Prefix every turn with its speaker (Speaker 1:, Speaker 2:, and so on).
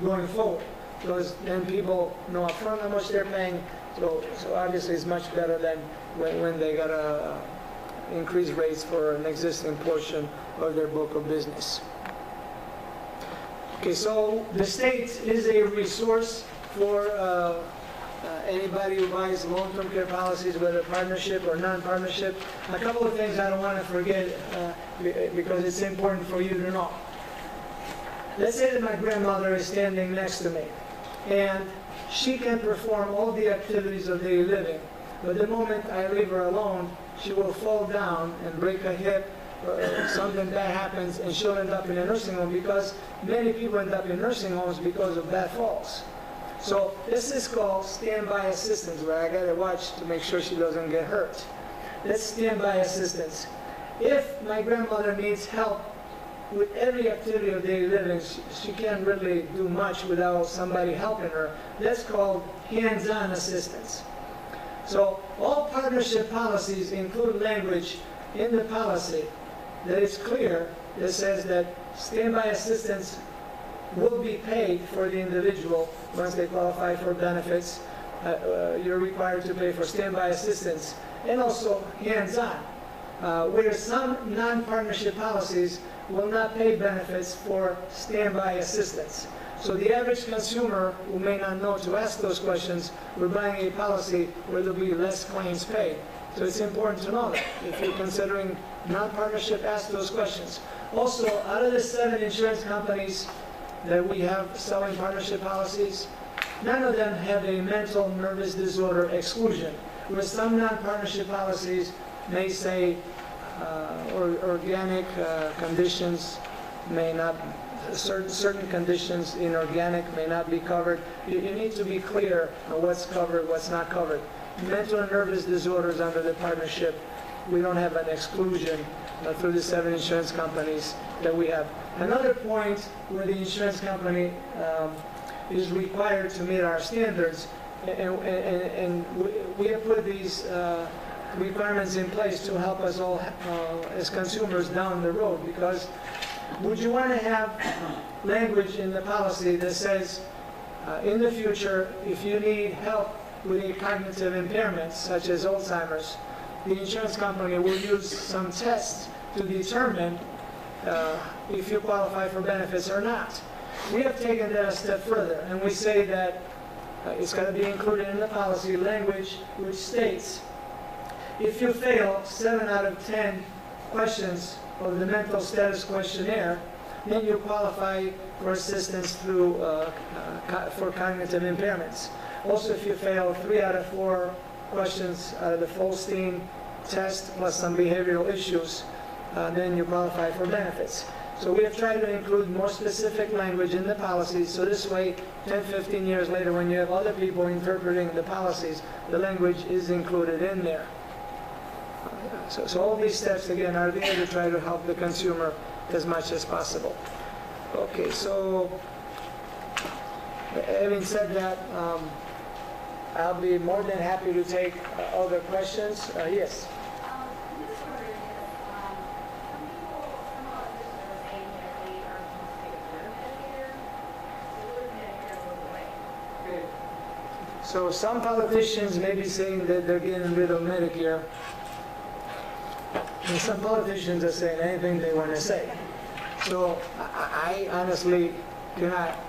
Speaker 1: going forward, because then people know upfront how much they're paying. So obviously it's much better than when they got increased rates for an existing portion of their book of business. Okay, so the state is a resource for anybody who buys long-term care policies, whether partnership or non-partnership. A couple of things I don't want to forget because it's important for you to know. Let's say that my grandmother is standing next to me and she can perform all the activities of daily living, but the moment I leave her alone, she will fall down and break a hip, or something bad happens, and she'll end up in a nursing home, because many people end up in nursing homes because of bad falls. So this is called standby assistance, where I gotta watch to make sure she doesn't get hurt. That's standby assistance. If my grandmother needs help with every activity of daily living, she can't really do much without somebody helping her. That's called hands-on assistance. So all partnership policies include language in the policy that is clear, that says that standby assistance will be paid for the individual once they qualify for benefits. You're required to pay for standby assistance and also hands-on. Where some non-partnership policies will not pay benefits for standby assistance. So the average consumer who may not know to ask those questions, we're buying a policy where there'll be less claims paid. So it's important to know that. If you're considering non-partnership, ask those questions. Also, out of the 7 insurance companies that we have selling partnership policies, none of them have a mental nervous disorder exclusion, where some non-partnership policies may say organic conditions may not, certain conditions in organic may not be covered. You need to be clear on what's covered, what's not covered. Mental and nervous disorders under the partnership, we don't have an exclusion through the 7 insurance companies that we have. Another point where the insurance company is required to meet our standards, and we have put these requirements in place to help us all as consumers down the road, because would you want to have language in the policy that says in the future, if you need help with a cognitive impairment such as Alzheimer's, the insurance company will use some tests to determine if you qualify for benefits or not. We have taken that a step further, and we say that it's got to be included in the policy language which states if you fail 7 out of 10 questions of the mental status questionnaire, then you qualify for assistance through for cognitive impairments. Also, if you fail 3 out of 4 questions out of the Folstein test plus some behavioral issues, then you qualify for benefits. So we have tried to include more specific language in the policies, so this way 10, 15 years later, when you have other people interpreting the policies, the language is included in there. So all these steps, again, are there to try to help the consumer as much as possible. Okay, so having said that, I'll be more than happy to take other questions. Yes? So some politicians may be saying that they're getting rid of Medicare, and some politicians are saying anything they want to say. So I honestly cannot